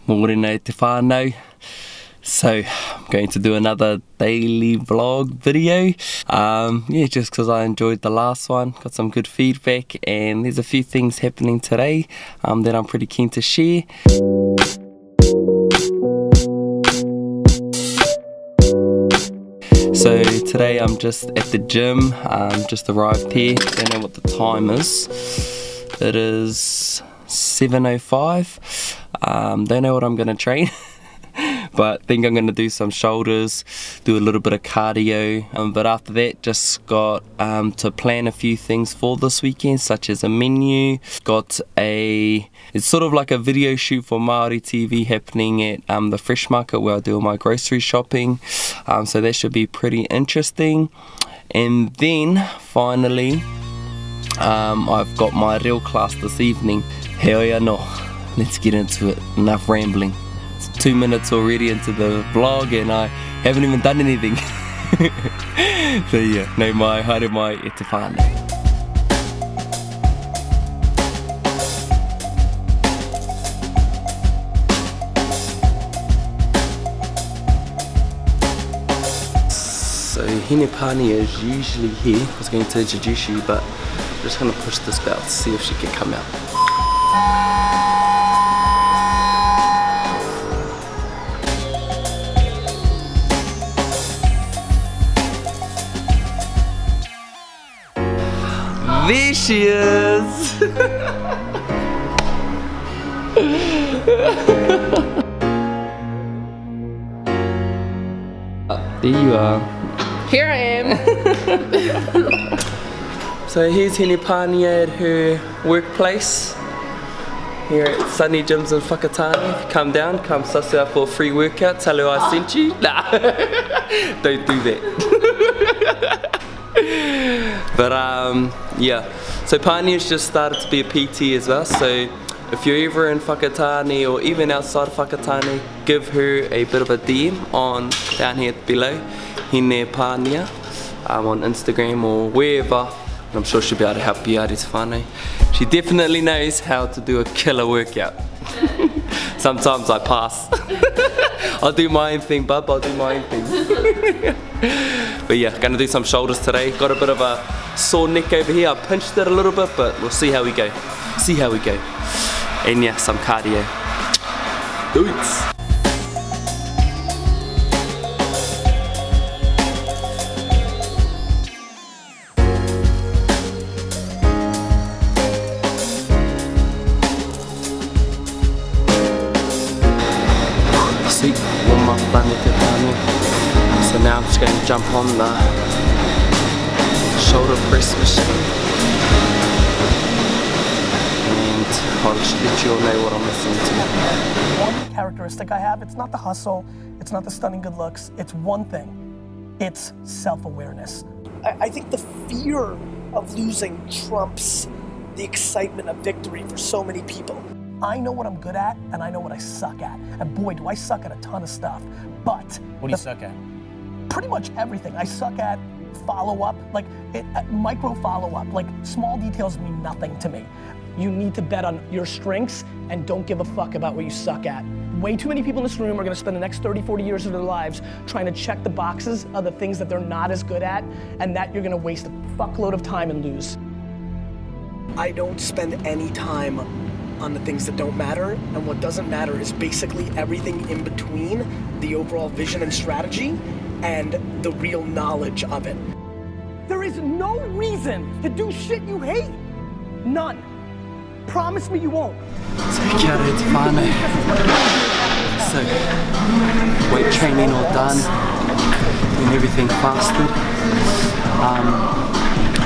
Morena te whanau. So I'm going to do another daily vlog video. Yeah, just because I enjoyed the last one, got some good feedback, and there's a few things happening today that I'm pretty keen to share. So today I'm just at the gym, just arrived here, don't know what the time is. It is 7:05. Don't know what I'm gonna train. But think I'm going to do some shoulders, do a little bit of cardio, but after that just got to plan a few things for this weekend, such as a menu. It's sort of like a video shoot for Māori TV happening at the fresh market where I do all my grocery shopping, so that should be pretty interesting. And then finally I've got my real class this evening. Heoia no, let's get into it, enough rambling. 2 minutes already into the vlog and I haven't even done anything. So yeah, nei mai, haere mai, e te whānau. So Hine Pani is usually here. I was going to introduce you, but I'm just going to push this belt to see if she can come out. There she is! There you are. Here I am. So here's Hine Pani at her workplace here at Sunny Gyms in Whakatane. If you come down, come suss her out for a free workout, tell her I sent you. Nah, don't do that. But yeah, so Pani has just started to be a PT as well, so if you're ever in Whakatane or even outside of Whakatane, give her a bit of a DM on down here below, Hine Pani, on Instagram or wherever, and I'm sure she'll be able to help you out as whanau. She definitely knows how to do a killer workout. Sometimes I pass. I'll do my own thing, bub, I'll do my own thing. But yeah, gonna do some shoulders today. Got a bit of a sore neck over here. I pinched it a little bit, but we'll see how we go. See how we go. And yeah, some cardio. Do it. Warm up Te Reo. So now I'm just going to jump on the shoulder press machine and I'll let you all know what I'm listening to. One characteristic I have, it's not the hustle, it's not the stunning good looks, it's one thing. It's self-awareness. I think the fear of losing trumps the excitement of victory for so many people. I know what I'm good at, and I know what I suck at. And boy, do I suck at a ton of stuff. But what do you suck at? Pretty much everything. I suck at follow-up, like micro follow-up. Like small details mean nothing to me. You need to bet on your strengths and don't give a fuck about what you suck at. Way too many people in this room are gonna spend the next 30, 40 years of their lives trying to check the boxes of the things that they're not as good at, and that you're gonna waste a fuckload of time and lose. I don't spend any time on the things that don't matter, and what doesn't matter is basically everything in between the overall vision and strategy and the real knowledge of it. There is no reason to do shit you hate. None. Promise me you won't. So kia ora te whanau. So, weight training all done, doing everything fasted.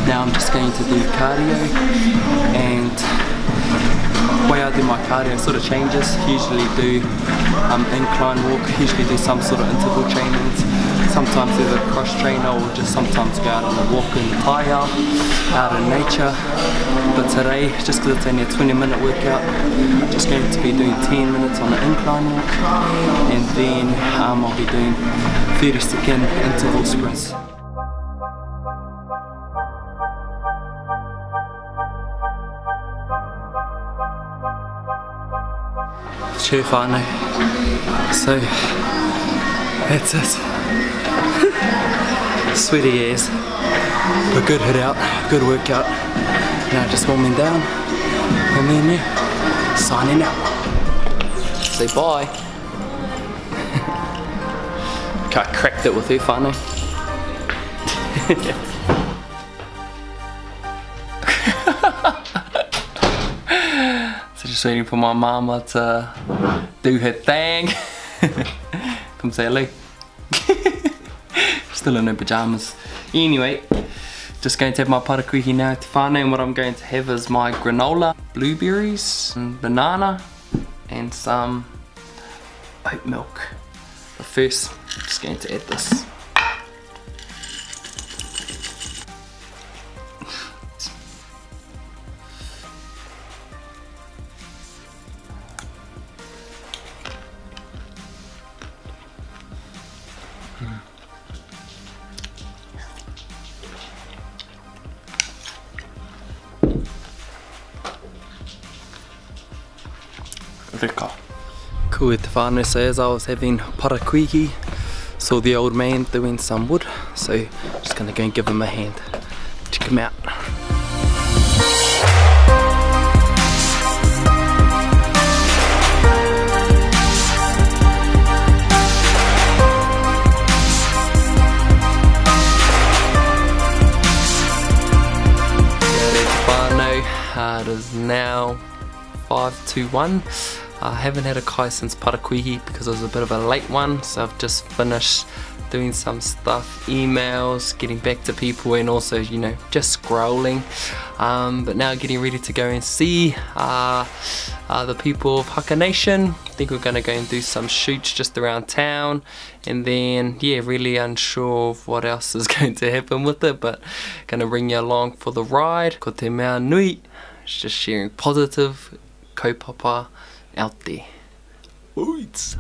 Now I'm just going to do cardio, and the way I do my cardio sort of changes. Usually do incline walk, usually do some sort of interval trainings. Sometimes there's a cross trainer, or just sometimes go out on a walk in the taiao, out in nature. But today, just because it's only a 20-minute workout, I'm just going to be doing 10 minutes on an incline walk, and then I'll be doing 30-second interval sprints. Sure, whanau. So that's it. Sweaty as. A good hit out, good workout. Now just warming down. And then yeah, signing out. Say bye. I cracked it with her whanau. So just waiting for my mama to do her thing. Come say hello. Still in her pajamas. Anyway, just going to have my parakuihi now te whanau, and what I'm going to have is my granola, blueberries, and banana, and some oat milk. But first, I'm just going to add this. Cool, te whanau, so as I was having parakuihi, saw the old man doing some wood, so just gonna go and give him a hand. Check him out. It is now 5 to 1. I haven't had a kai since parakuihi because it was a bit of a late one, so I've just finished doing some stuff, emails, getting back to people, and also, you know, just scrolling. But now getting ready to go and see the people of Hakanation. I think we're gonna go and do some shoots just around town, and then yeah, really unsure of what else is going to happen with it, but gonna bring you along for the ride. Ko te mea nui, it's just sharing positive kaupapa out there. Alright,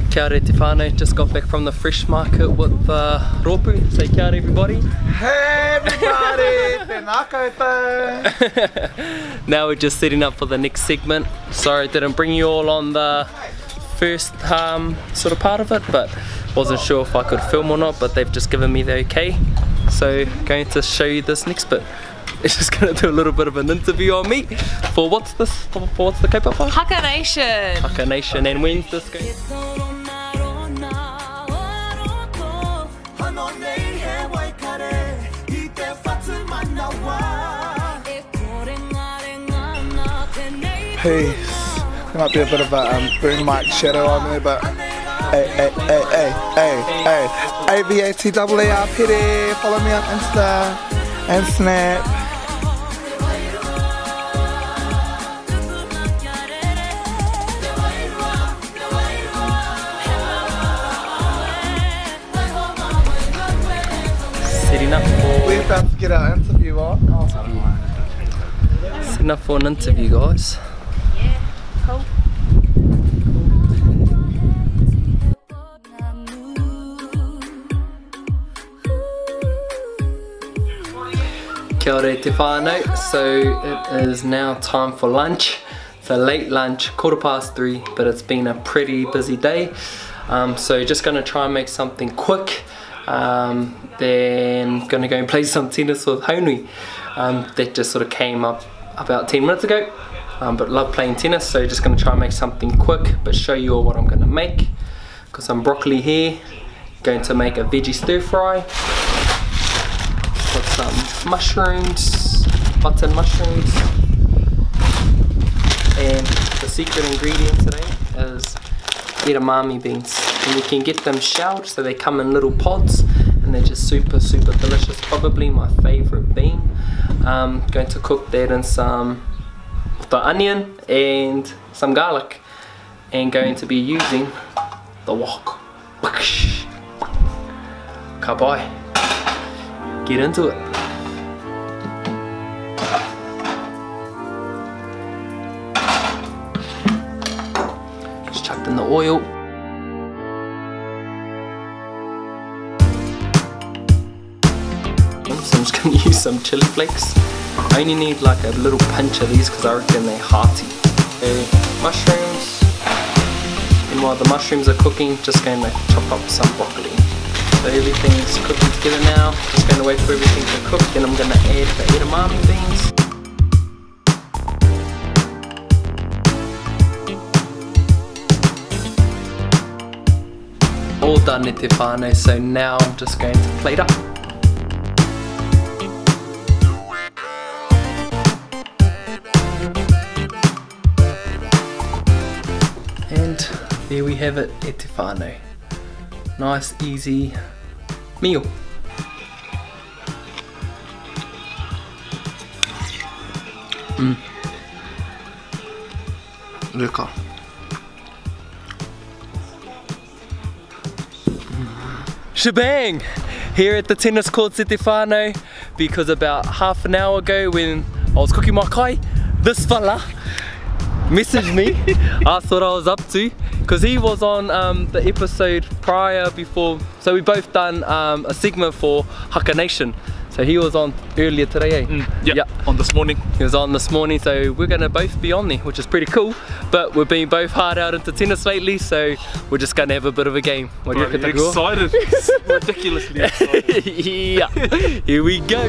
kia ora te whanau, just got back from the fresh market with Ropu. Say kia ora everybody. Hey everybody, tēnā koutou. Now we're just setting up for the next segment. Sorry I didn't bring you all on the first sort of part of it, but wasn't sure if I could film or not, but they've just given me the okay. So going to show you this next bit. It's just gonna do a little bit of an interview on me for what's this? For what's the kaupapa? Hakanation. Hakanation, and when's this going? Peace. There might be a bit of a boom mic shadow on there, but hey, AVATWARPD. Follow me on Insta and Snap. Setting up for... We're about to get our interview on. Setting up for an interview, guys. Yeah, cool. Kia ora te whanau. So it is now time for lunch. It's a late lunch, 3:15, but it's been a pretty busy day. So just gonna try and make something quick. Then gonna go and play some tennis with Haunui. That just sort of came up about 10 minutes ago. But love playing tennis, so just gonna try and make something quick, but show you all what I'm gonna make. Got some broccoli here. Going to make a veggie stir fry. Got some mushrooms, button mushrooms. And the secret ingredient today is edamame beans. And you can get them shelled, so they come in little pods, and they're just super delicious. Probably my favorite bean. Going to cook that in some the onion and some garlic, and going to be using the wok. Kabai. Get into it. Just chucked in the oil. So I'm just going to use some chili flakes. I only need like a little pinch of these because I reckon they're hearty. Okay, mushrooms. And while the mushrooms are cooking, just going to chop up some broccoli. So everything's cooking together now. Just going to wait for everything to cook. Then I'm going to add the edamame beans. All done e te whānau, so now I'm just going to plate up. And there we have it, e te whānau. Nice, easy meal. Luka. Shebang! Here at the tennis courts e te whānau, because about half an hour ago when I was cooking my kai, this fella messaged me, asked what I was up to, because he was on the episode prior before, so we both done a segment for Hakanation. So he was on earlier today, eh? Yeah, on this morning. He was on this morning, so we're gonna both be on there, which is pretty cool. But we've been both hard out into tennis lately, so we're just gonna have a bit of a game. What do you reckon, Takua? Excited, ridiculously excited. Yeah, here we go.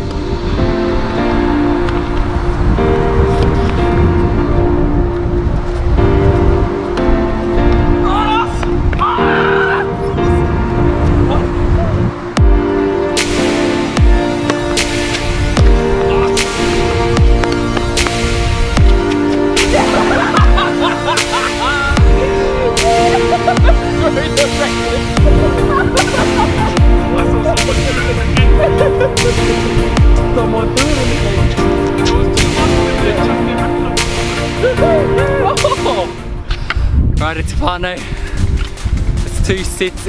Right, it's whanau. It's 2 sets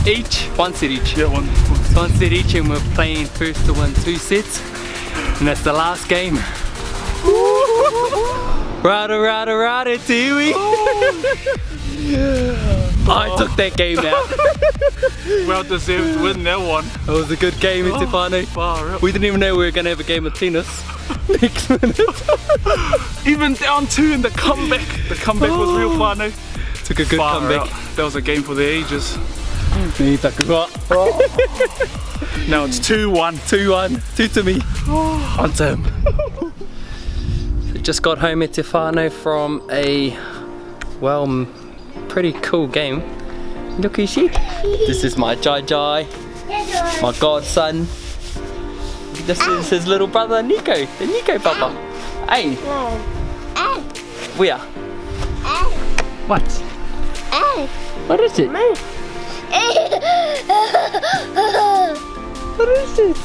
each, 1 set each. Yeah, one. It's 1 set each, and we're playing first to win 2 sets, and that's the last game. Rada, Tiwi. I took that game out. Well deserved win, that one. It was a good game in Te Whānau. We didn't even know we were going to have a game of tennis next minute. Even down 2 in the comeback. The comeback was real whanau. Took a good comeback. That was a game for the ages. Now it's 2-1. 2-1. 2 to me. On to him. So just got home at Te Whānau from a, well, pretty cool game. Look who's she. This is my Jai, my godson. This is his little brother Nico, the Nico papa. Hey. Where? What? What is it? What is it?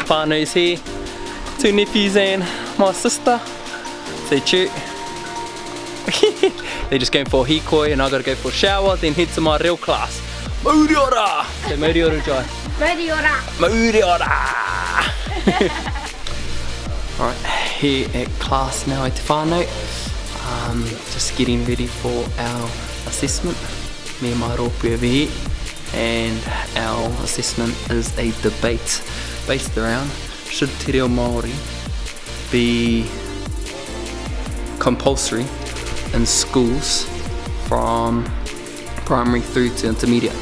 Whānau's here. 2 nephews and my sister. Say choo. They're just going for a hikoi, and I gotta go for a shower, then head to my reo class. Mauri ora! Say mauri ora, Jai. Mauri ora! Mauri ora! Alright, here at class now at Te Whānau. Just getting ready for our assessment. Me and my rōpū over here. And our assessment is a debate based around should Te Reo Māori be compulsory in schools from primary through to intermediate,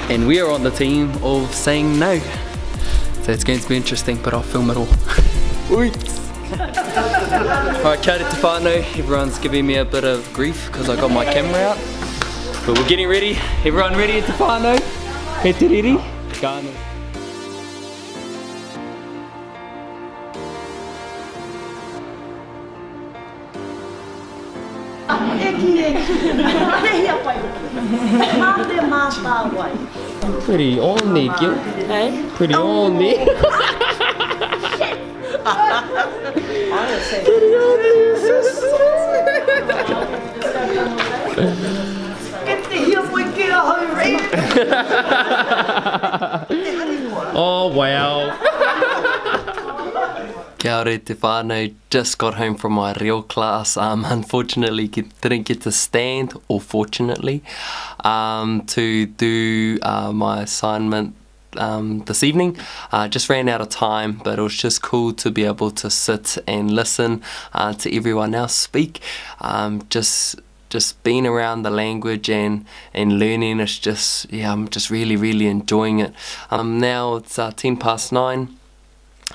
and we are on the team of saying no, so it's going to be interesting, but I'll film it all. Alright, kia ora te whānau. Everyone's giving me a bit of grief because I got my camera out, but we're getting ready. Everyone ready at te whānau? He te riri? Kāna. Pretty on there, Gil. Hey? Pretty on there. Pretty on there, sis. Oh wow. Kia ora te whānau, just got home from my reo class. Unfortunately didn't get to stand, or fortunately, to do my assignment this evening. Just ran out of time, but it was just cool to be able to sit and listen to everyone else speak. Just being around the language and learning, it's just, yeah, I'm just really enjoying it. Now it's 9:10.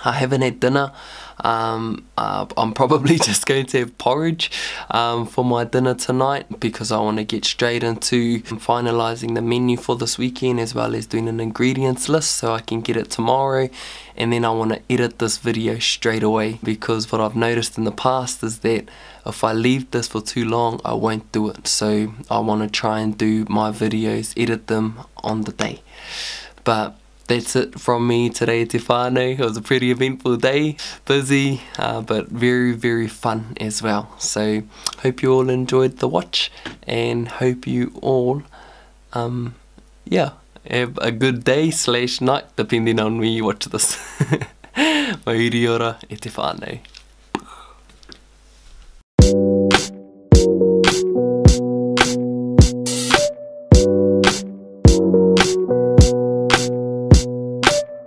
I haven't had dinner. I'm probably just going to have porridge for my dinner tonight, because I want to get straight into finalising the menu for this weekend, as well as doing an ingredients list so I can get it tomorrow. And then I want to edit this video straight away, because what I've noticed in the past is that if I leave this for too long, I won't do it. So I want to try and do my videos, edit them on the day. But that's it from me today, Te whanau. It was a pretty eventful day, busy, but very fun as well. So hope you all enjoyed the watch, and hope you all yeah, have a good day / night, depending on when you watch this. Mahi ora e te whanau.